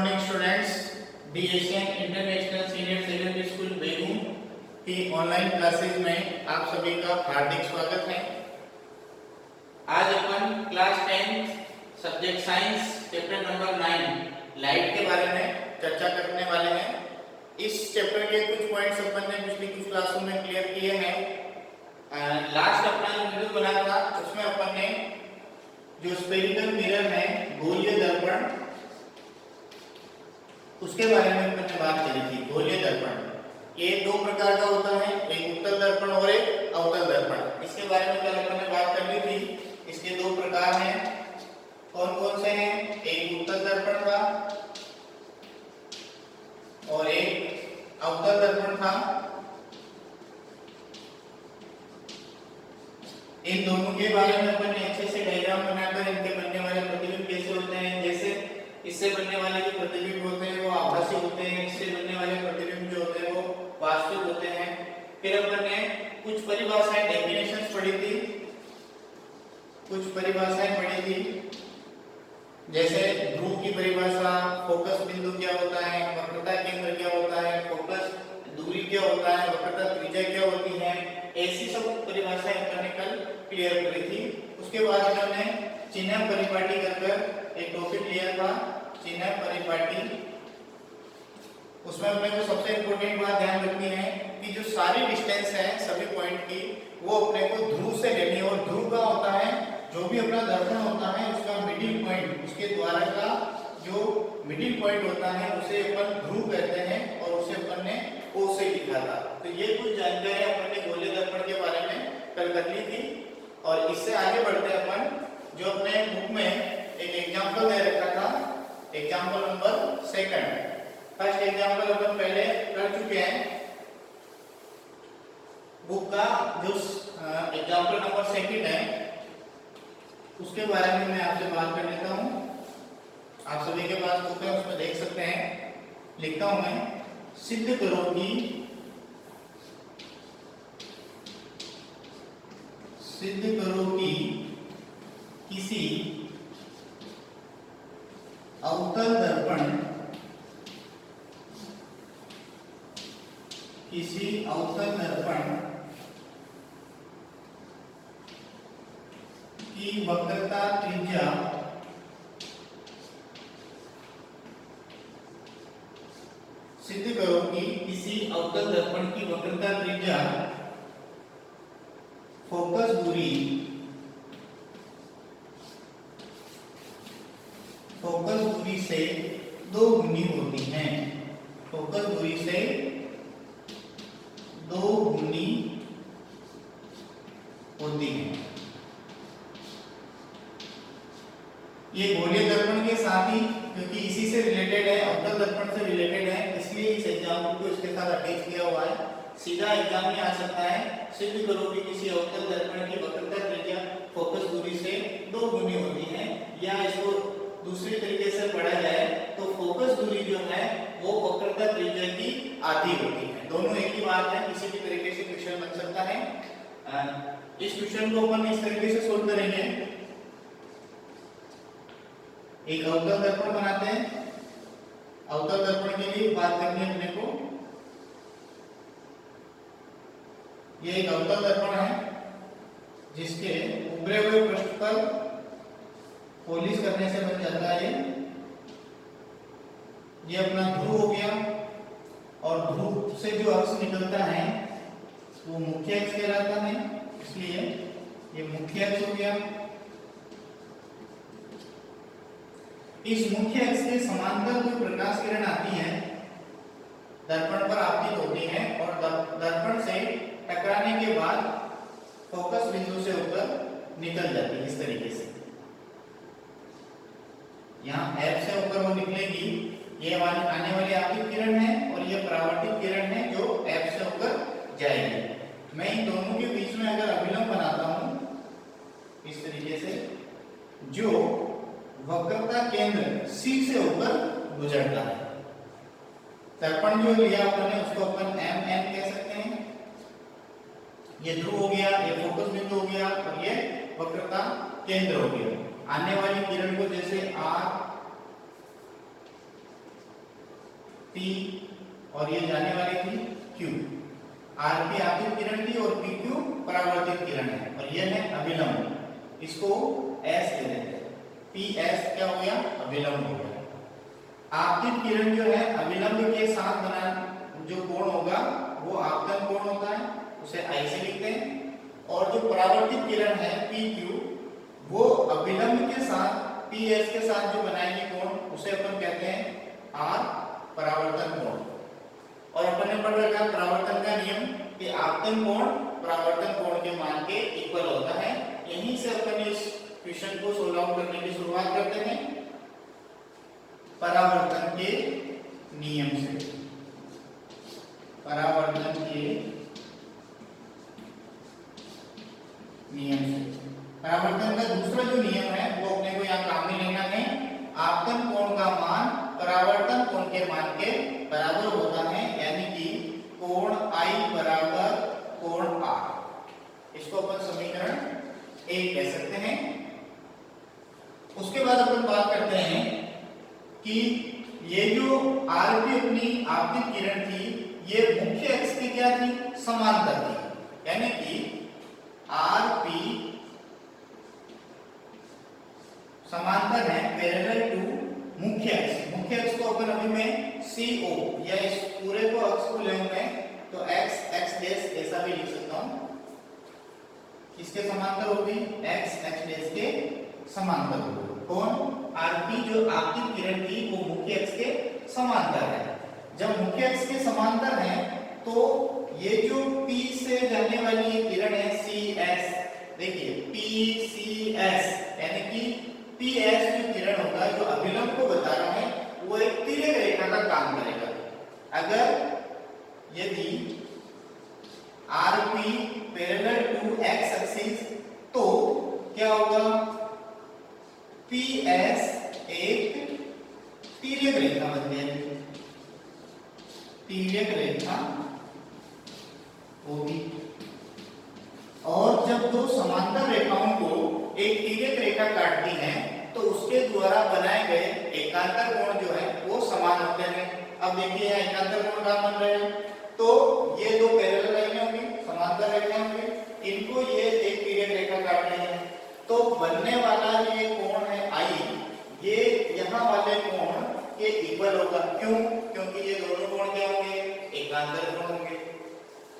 Morning students. BSN international senior secondary school Begun की online classes में आप सभी का हार्दिक स्वागत है। आज अपन class 10 subject science chapter number 9 light के बारे में चर्चा करने वाले हैं। इस चैप्टर के कुछ पॉइंट्स अपन ने पिछली कुछ क्लासों में क्लियर किए हैं। लास्ट अपना जो वीडियो बना था उसमें अपन ने जो स्फेरिकल मिरर है, गोलीय दर्पण, उसके बारे में हमने बात करी थी। गोलीय दर्पण ये दो प्रकार का होता है, एक उत्तल दर्पण और एक अवतल दर्पण। इसके बारे में कल अपन ने बात कर ली थी। इसके दो प्रकार हैं, कौन कौन से हैं? एक उत्तल दर्पण था और एक अवतल दर्पण था। इन दोनों के बारे में अपन ने अच्छे से डायग्राम बनाकर इनके बनने वाले प्रतिबिंब कैसे होते हैं, जैसे इससे बनने वाले जो प्रतिबिंब होते हैं वो आभासी होते हैं, इससे बनने वाले प्रतिबिंब जो होते हैं वो वास्तविक होते हैं। फिर अपन ने कुछ परिभाषाएं, डेफिनेशंस पढ़ी थी, कुछ परिभाषाएं पढ़ी थी, जैसे ध्रुव की परिभाषा, फोकस बिंदु क्या होता है, वक्रता केंद्र क्या होता है, फोकस दूरी क्या होता है, वक्रता त्रिज्या क्या होती है, ऐसी सब परिभाषाएं अपन ने कल क्लियर करी थी। उसके बाद हमने चिन्ह परिपाटी कर एक टॉपिक लिया था, चिन्ह परिपाटी। उसमें अपने को सबसे इम्पोर्टेंट बात ध्यान रखनी है कि जो सारी डिस्टेंस है सभी पॉइंट की वो अपने को ध्रुव से लेनी है। और ध्रुव का होता है जो भी अपना दर्पण होता है उसका मिडिल पॉइंट, उसके द्वारा का जो मिडिल पॉइंट होता है उसे अपन ध्रुव कहते हैं और उसे अपन ने ओ से लिखा था। तो ये कुछ जानकारी अपन ने गोलीय दर्पण के बारे में कल कर ली थी। और इससे आगे बढ़ते अपन जो अपने बुक में एक एग्जांपल दे रखा था, एग्जांपल नंबर 2। फर्स्ट एग्जांपल अपन पहले कर चुके हैं। बुक का जो एग्जांपल नंबर 2 है उसके बारे में मैं आपसे बात कर लेता हूं। आप सभी के पास बुक है, उसमें देख सकते हैं। लिखता हूं मैं, सिद्ध करो कि किसी अवतल दर्पण की वक्रता त्रिज्या सिद्ध करो कि किसी अवतल दर्पण की वक्रता त्रिज्या फोकस दूरी से 2 गुनी होती है। फोकस दूरी से 2 गुनी होती है। ये गोलीय दर्पण के साथ ही, क्योंकि इसी से रिलेटेड है, अवतल दर्पण से रिलेटेड है, इसलिए इस एग्जाम्पल को इसके साथ अटैच किया हुआ है। सीधा एग्जाम में आ सकता है, सिद्ध करो कि किसी अवतल दर्पण की वक्रता त्रिज्या फोकस दूरी से 2 गुनी होती है। या इसको दूसरी तरीके से पढ़ा जाए तो फोकस दूरी जो है वो वक्रता त्रिज्या की आधी होती है। दोनों एक ही बात है, किसी भी तरीके से क्वेश्चन बन सकता है। इस क्वेश्चन को अपन इस तरीके से सोल्व करेंगे। एक अवतल दर्पण बनाते हैं। अवतल दर्पण के लिए बात करनी है अपने को। ये एक अवतल दर्पण है जिसके उभरे हुए पृष्ठ पर पॉलिश करने से बन जाता है। ये अपना ध्रुव हो गया और ध्रुव से जो अक्ष निकलता है वो मुख्य अक्ष कहलाता है, इसलिए ये मुख्य अक्ष हो गया। इस मुख्य अक्ष के समांतर जो प्रकाश किरण आती है दर्पण पर आपतित होती है और दर्पण से टकराने के बाद फोकस बिंदु से होकर निकल जाती है। इस तरीके से यहाँ F से होकर वो निकलेगी। ये आने वाली आपतित किरण है और ये परावर्तित किरण है जो F से होकर जाएगी। मैं इन दोनों के बीच में अगर अभिलंब बनाता हूं इस तरीके से, जो वक्रता केंद्र C से होकर गुजरता है। दर्पण जो लिया अपन ने उसको अपन MN कह सकते हैं। ये ध्रुव हो गया, ये फोकस बिंदु हो गया और ये वक्रता केंद्र हो गया। आने वाली किरण को जैसे R P और ये जाने वाली थी Q। RP आपतित किरण थी और PQ परावर्तित किरण है और ये है अभिलंब, इसको S ले लेते हैं। PS क्या हो गया? अभिलंब हो गया। आपतित किरण जो है अभिलंब के साथ बना जो कोण होगा वो आपतन कोण होता है, उसे I से लिखते हैं। और जो परावर्तित किरण है PQ वो अभिलंब के साथ PS के साथ जो बनाएंगे कोण उसे अपन कहते हैं R परावर्तन कोण। और अपन ने पढ़ रखा परावर्तन का नियम कि आपतन कोण परावर्तन कोण के मान के इक्वल होता है। यहीं से अपन इस क्वेश्चन को सोल्व आउट करने की शुरुआत करते हैं परावर्तन के नियम से। परावर्तन के नियम से परावर्तन का दूसरा जो नियम है वो अपने को यहाँ काम में लेना है। आपतन कोण का मान परावर्तन कोण के मान के बराबर होता है, यानी कि कोण I बराबर कोण R। इसको अपन समीकरण 1 कह सकते हैं। उसके बाद अपन बात करते हैं कि ये जो R की अपनी आपतित किरण थी ये मुख्य अक्ष की क्या थी? समांतर थी, यानी कि RP समांतर है पैरेलल टू मुख्य अक्ष। मुख्य अक्ष को अपन अभी मैं CO या इस पूरे को अक्ष को ले मैं तो x x डैश ऐसा भी लिख सकता हूं। किसके समांतर होगी? x x डैश के समांतर होगी। कौन? RP जो आपतित किरण थी वो मुख्य अक्ष के समांतर है। जब मुख्य अक्ष के समांतर है तो ये जो P से जाने वाली ये किरण है CS, देखिए PCS यानी कि PS जो किरण होगा जो अभिलंब को बता रहा है वो एक तिर्यक रेखा का काम करेगा। अगर यदि RP parallel to x axis तो क्या होगा? PS एक तिर्यक रेखा बन जाएगी, तिर्यक रेखा होगी। और जब दो समांतर रेखाओं को एक तिर्यक रेखा काटती है तो उसके द्वारा बनाए गए एकांतर कोण जो है वो समान होते हैं। अब देखिए यहाँ एकांतर कोण का बन रहे हैं तो ये दो पैरेलल लाइनें होंगी, समांतर रेखाएं होंगी, इनको ये एक तिर्यक रेखा काट रही है तो बनने वाला ये कोण है I, ये यहाँ वाले कोण के इक्वल होगा। क्यों? क्योंकि ये दोनों कोण क्या होंगे? एकांतर कोण होंगे।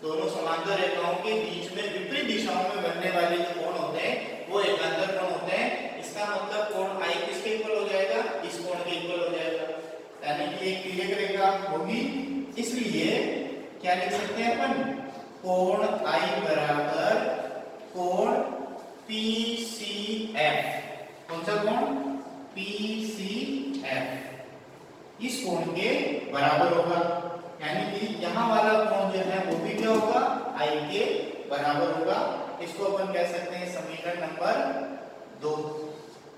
दोनों समांतर रेखाओं के बीच में विपरीत दिशाओं में बनने वाले जो कोण होते हैं वो एकांतर कोण होते हैं। इसका मतलब कोण I किसके इक्वल हो जाएगा? इस कोण के इक्वल हो जाएगा, यानी कि एक तिर्यक रेखा होगी। इसलिए क्या लिख सकते हैं अपन? कोण I बराबर कोण PCF। कौन सा कोण? PCF इस कोण के बराबर होगा, यानी कि यहाँ वाला कोण जो है वो भी क्या होगा? I के बराबर होगा। इसको अपन कह सकते हैं समीकरण नंबर 2।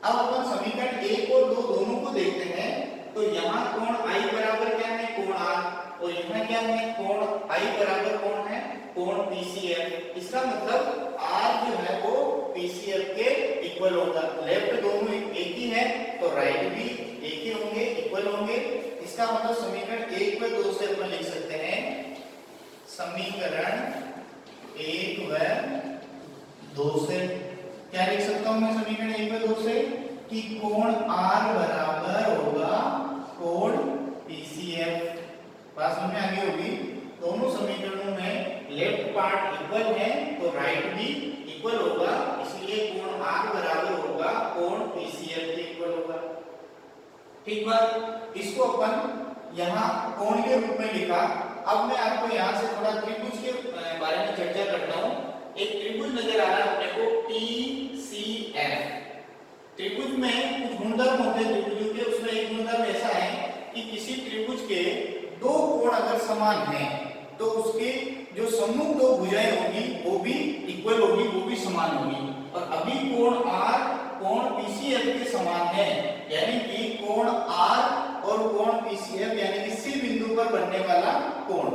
अब अपन समीकरण 1 और 2 दोनों को देखते हैं तो यहाँ कोण I बराबर क्या है? कोण R। और यहाँ क्या है? कोण I बराबर कौन है? कोण PCF। इसका मतलब R जो है वो PCF के इक्वल होगा। लेफ्ट दोनों एक ही है तो राइट भी एक ही होंगे, इक्वल होंगे। इसका मतलब समीकरण 1 व 2 से अपन लिख सकते हैं समीकरण 1 व 2 से क्या लिख सकता हूं मैं समीकरण 1 व 2 से कि कोण R बराबर होगा कोण PCF। बात समझ में आ गई होगी। दोनों समीकरणों में लेफ्ट पार्ट इक्वल है तो राइट भी इक्वल होगा, इसलिए कोण R बराबर होगा कोण PCF के इक्वल होगा। ठीक बात। इसको अपन यहाँ कोण के रूप में लिखा। अब मैं आपको यहाँ से थोड़ा त्रिभुज के बारे में चर्चा करता हूँ। एक त्रिभुज नजर आ रहा है अपने को TCF। त्रिभुज में कुछ गुणधर्म होते हैं त्रिभुजों के, उसमें एक गुणधर्म ऐसा है कि किसी त्रिभुज के दो कोण अगर समान हैं तो उसके जो सम्मुख दो भुजाएं होगी वो भी इक्वल होगी, वो भी समान होगी। और अभी कोण R कोण PCF के समान है, यानी कि कोण R और कोण PCF यानी कि C बिंदु पर बनने वाला कोण,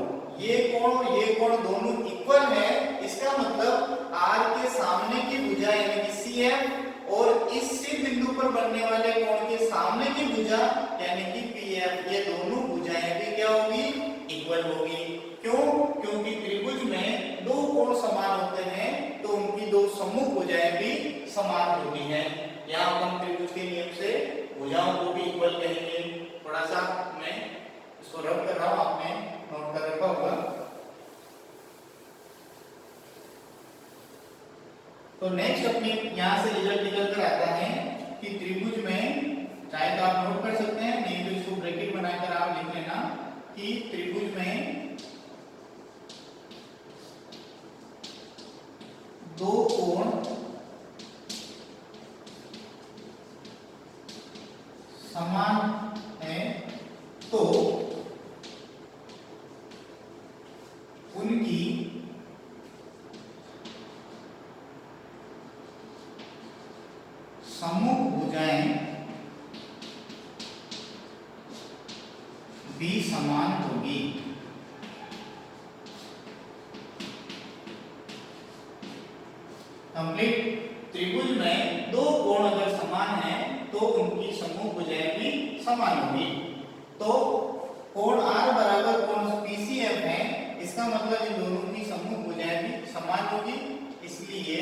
ये कोण और ये कोण दोनों इक्वल है। इसका मतलब R के सामने की भुजा यानी कि CF और इस C बिंदु पर बनने वाले कोण के सामने की भुजा यानी कि PF, ये दोनों भुजाएं भी क्या इक्वल होगी। क्यों? क्योंकि त्रिभुज में दो कोण समान होते हैं तो उनकी दो सम्मुख भुजाएं भी समान होती हैं। यहाँ हम त्रिभुज के नियम से भुजाओं को भी इक्वल कहेंगे। थोड़ा सा मैं इसको रब कर रहा हूं, आपने नोट कर रखा होगा। तो नेक्स्ट अपने यहाँ से रिजल्ट निकल कर आता है कि त्रिभुज में, चाहे तो आप नोट कर सकते हैं, नहीं तो इसको ब्रैकेट बनाकर आप लिख लेना कि त्रिभुज में दो कोण समान है तो उनकी सम्मुख भुजाएं भी समान होगी। कंप्लीट। त्रिभुज में दो कोण अगर समान है तो उनकी सम्मुख भुजाएं भी समान होगी। तो कोण R बराबर कोण PCF है, इसका मतलब इन दोनों की सम्मुख भुजाएं भी समान होगी। इसलिए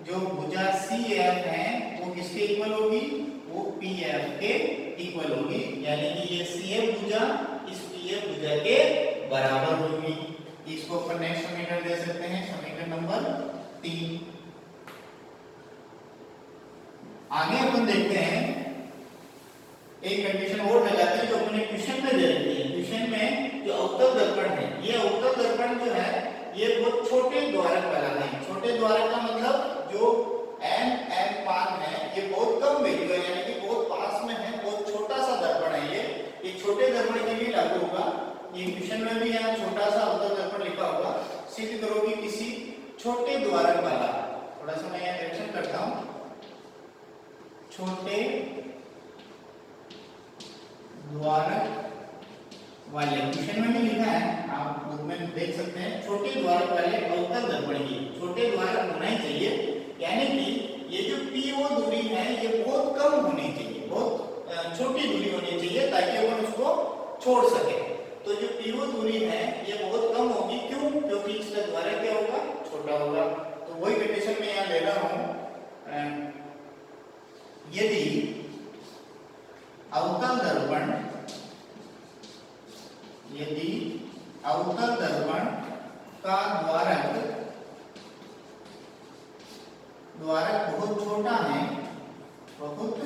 जो भुजा CF है वो किसके इक्वल होगी? वो PF के इक्वल होगी। यानी कि ये CF भुजा इस PF भुजा के बराबर होगी। इसको अपन नेक्स्ट समीकरण दे सकते हैं, समीकरण नंबर 3। आगे अपन देखते हैं, एक कंडीशन और लगाते हैं जो अपने क्वेश्चन में दे रखी है। क्वेश्चन में जो अवतल दर्पण है, ये अवतल दर्पण जो है ये बहुत छोटे द्वारक वाला है। छोटे द्वारक का मतलब जो m मान है ये बहुत कम वैल्यू है, यानी कि बहुत पास में है, बहुत छोटा सा दर्पण है। ये छोटे दर्पण के लिए लागू होगा। ये क्वेश्चन में भी यहाँ छोटा सा अवतल दर्पण लिखा होगा। सिद्ध करो कि किसी छोटे द्वारक वाला, थोड़ा सा मैं यहाँ करेक्शन करता हूँ, छोटे द्वारक वाले, क्वेश्चन में भी लिखा है, आप बुक में देख सकते हैं, छोटे द्वारक वाले अवतल दर्पण की छोटे द्वारक होना ही चाहिए। यानी कि ये जो PO दूरी है ये बहुत कम होनी चाहिए, बहुत छोटी दूरी होनी चाहिए ताकि अपन उसको छोड़ सके। तो जो PO दूरी है ये बहुत कम होगी। क्यों? क्योंकि इसका द्वारक क्या होगा? छोटा होगा। तो वही कंडीशन में यहाँ ले रहा हूँ, यदि अवतल दर्पण का द्वारक बहुत छोटा है, बहुत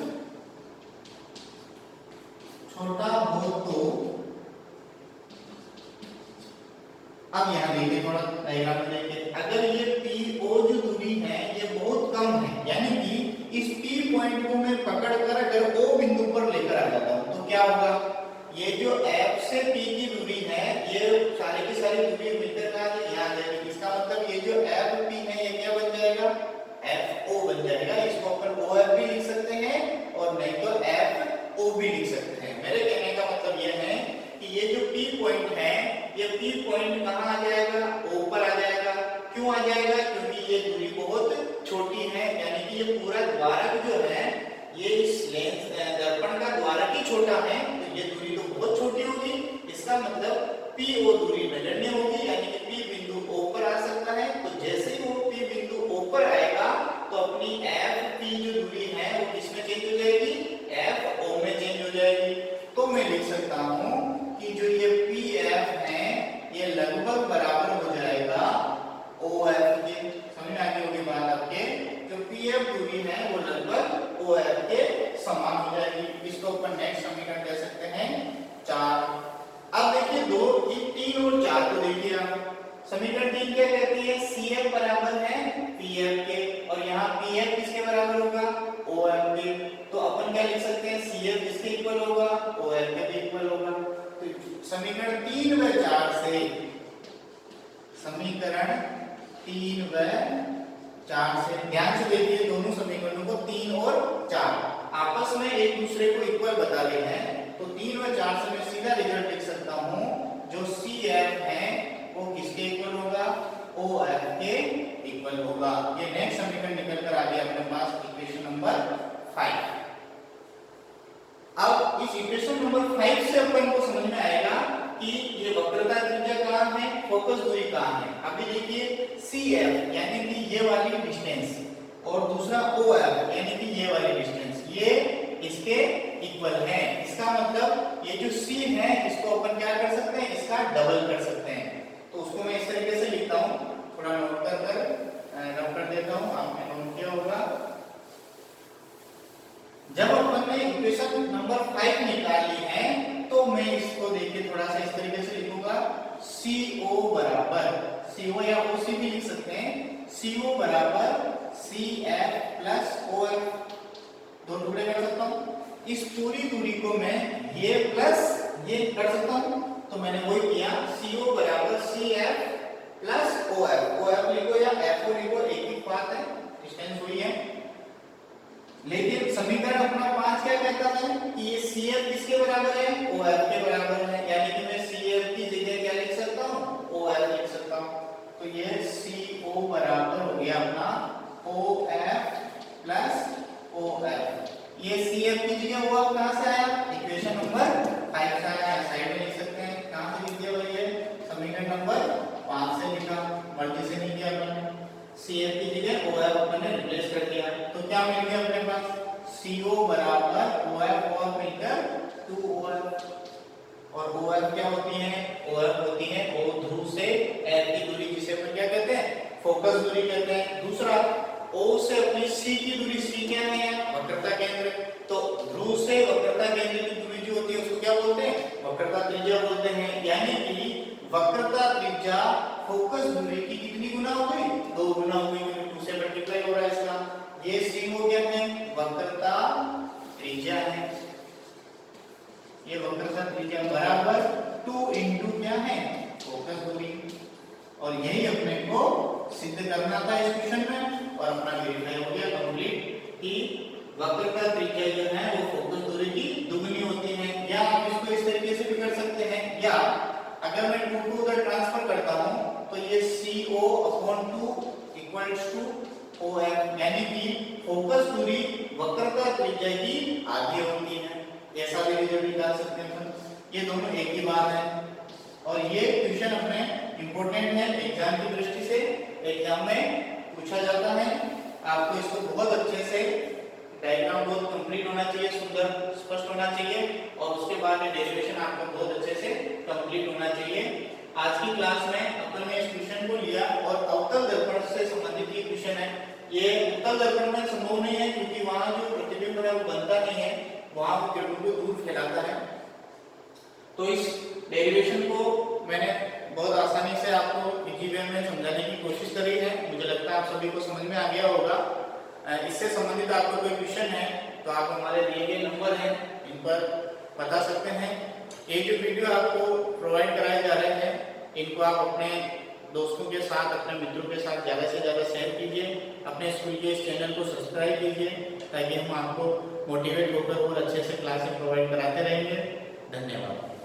छोटा हो तो, अब यहाँ देखिए, थोड़ा डायग्राम में देखिए, अगर ये PO जो दूरी है ये बहुत कम है, यानी कि इस P पॉइंट को मैं पकड़कर अगर O बिंदु पर लेकर आ जाता हूं तो क्या होगा? ये जो F से P की दूरी है ये सारी की सारी दूरी मिलकर यहाँ आ जाएगी। इसका मतलब ये जो FP है ये क्या बन जाएगा? FO बन जाएगा। इसको अपन OF भी लिख सकते हैं और नहीं तो FO भी लिख सकते हैं। मेरे कहने का मतलब ये है कि ये जो P पॉइंट है ये P पॉइंट कहाँ आ जाएगा? O पर आ जाएगा। क्यों आ जाएगा? क्योंकि ये दूरी बहुत छोटी है, यानी कि ये पूरा द्वारक जो है ये इस लेंस दर्पण का द्वारक ही छोटा है, तो ये दूरी तो बहुत छोटी होगी। इसका मतलब PO दूरी नगण्य होगी, यानी कि P बिंदु O पर आ सकता है। तो जैसे ही वो P बिंदु O पर आएगा तो अपनी FP जो दूरी है वो किसमें चेंज हो जाएगी? FO में चेंज हो जाएगी। तो मैं लिख सकता हूँ कि जो ये PF है ये लगभग बराबर हो जाएगा OF के। समझ में आ गई होगी बात आपके? जो PF दूरी है वो लगभग OF के समान हो जाएगी। इसको अपन नेक्स्ट समीकरण कह सकते हैं 4। अब देखिए 2, 3 और 4 को देखिए आप। समीकरण 3 क्या कहती है? CF बराबर है PF के, और यहाँ PF किसके बराबर होगा? OF के। तो अपन क्या लिख सकते हैं? CF किसके इक्वल होगा? OF के भी इक्वल होगा। तो समीकरण 3 व 4 से, समीकरण 3 व 4 से, ध्यान से देखिए दोनों समीकरणों को 3 और 4 आपस में एक दूसरे को इक्वल बता रहे हैं। तो 3 व 4 से मैं सीधा रिजल्ट लिख सकता हूं, जो CF है वो किसके इक्वल होगा? OF के इक्वल होगा। ये नेक्स्ट समीकरण निकल कर आ गया अपने पास, इक्वेशन नंबर 5। अब इस इक्वेशन नंबर 5 से अपन को समझ में आएगा कि ये वक्रता फोकस दूरी कहाँ है। अभी देखिए CF यानी कि ये वाली डिस्टेंस और दूसरा OF यानी कि ये वाली डिस्टेंस, ये इसके इक्वल है। इसका मतलब ये जो C है इसको अपन क्या कर सकते हैं, इसका डबल कर सकते हैं। तो उसको मैं इस तरीके से लिखता हूँ, थोड़ा नोट कर देता हूँ, आपने नोट किया होगा। जब अपन ने इक्वेशन नंबर 5 निकाल ली है तो मैं इसको देखिए थोड़ा सा इस तरीके से लिखूंगा, CO बराबर, CO या OC भी लिख सकते हैं, CO बराबर CF प्लस OF, दो टुकड़े कर सकता हूँ। इस पूरी दूरी को मैं ये प्लस ये कर सकता हूँ, तो मैंने वही किया, CO बराबर CF प्लस OF, OF लिखो या FO लिखो, एक ही बात है, डिस्टेंस हुई है। लेकिन समीकरण अपना 5 क्या कहता है कि ये CF किसके बराबर है, OF के बराबर है, यानी कि मैं CF की जगह क्या लिख सकता हूँ, OF लिख सकता हूँ। तो ये CO बराबर हो गया अपना OF प्लस OF। ये CF की जगह OF कहाँ से आया, इक्वेशन नंबर 5 से आया, साइड में लिख सकते हैं। कहाँ से लिख दिया भाई, ये समीकरण नंबर 5 से लिखा, मर्जी से नहीं किया अपने। CF की जगह OF अपन ने रिप्लेस कर दिया, तो क्या मिल गया अपने पास, CO बराबर OF और मिलकर 2OF। और OF क्या होती है, OF होती है O ध्रुव से F की दूरी, जिसे अपन क्या कहते हैं, फोकस दूरी कहते हैं। दूसरा O से अपनी C की दूरी, C क्या है, वक्रता केंद्र, तो ध्रुव से वक्रता केंद्र की दूरी जो होती है उसको क्या बोलते हैं, वक्रता त्रिज्या बोलते हैं। यानी कि वक्रता त्रिज्या फोकस दूरी की कितनी गुना हो गई, 2 गुना हो गई, 2 से मल्टीप्लाई हो रहा है इसका। ये C हो गया है वक्रता त्रिज्या है, ये वक्रता त्रिज्या बराबर 2 इंटू क्या है, फोकस दूरी। और यही अपने को सिद्ध करना था इस क्वेश्चन में, और अपना वेरीफाई हो गया कंप्लीट कि वक्रता त्रिज्या जो है वो फोकस दूरी की दुगनी होती है। या आप इसको इस तरीके से भी कर सकते हैं, या अगर मैं 2 को उधर ट्रांसफर करता हूं तो ये CO/2 इक्वल्स टू OF, यानी कि फोकस दूरी वक्रता त्रिज्या की आधी होती है। ऐसा भी रिजल्ट निकाल सकते हैं। ये दोनों एक ही बात है, और ये क्वेश्चन अपने इंपॉर्टेंट है एग्जाम की दृष्टि से, एग्जाम में पूछा जाता है। आपको इसको बहुत अच्छे से डायग्राम बहुत कंप्लीट होना चाहिए, सुंदर स्पष्ट होना चाहिए, और उसके बाद में डेरिवेशन आपको बहुत अच्छे से कंप्लीट होना चाहिए। आज की क्लास में अपन ने इस क्वेश्चन को लिया और अवतल दर्पण से संबंधित ये क्वेश्चन है। ये उत्तल दर्पण में संभव नहीं है क्योंकि वहां जो प्रतिबिंब है वो बनता नहीं है, वहां वो किरणों को दूर फैलाता है। तो इस डेरिवेशन को मैंने बहुत आसानी से आपको इजी वे में समझाने की कोशिश करी है। मुझे लगता है आप सभी को समझ में आ गया होगा। इससे संबंधित आपको कोई क्वेश्चन है तो आप हमारे दिए गए नंबर हैं इन पर बता सकते हैं। ये जो वीडियो आपको प्रोवाइड कराए जा रहे हैं इनको आप अपने दोस्तों के साथ, अपने मित्रों के साथ ज़्यादा से ज़्यादा शेयर कीजिए। अपने स्कूल के इस चैनल को सब्सक्राइब कीजिए ताकि हम आपको मोटिवेट होकर और अच्छे से क्लासेस प्रोवाइड कराते रहेंगे। धन्यवाद।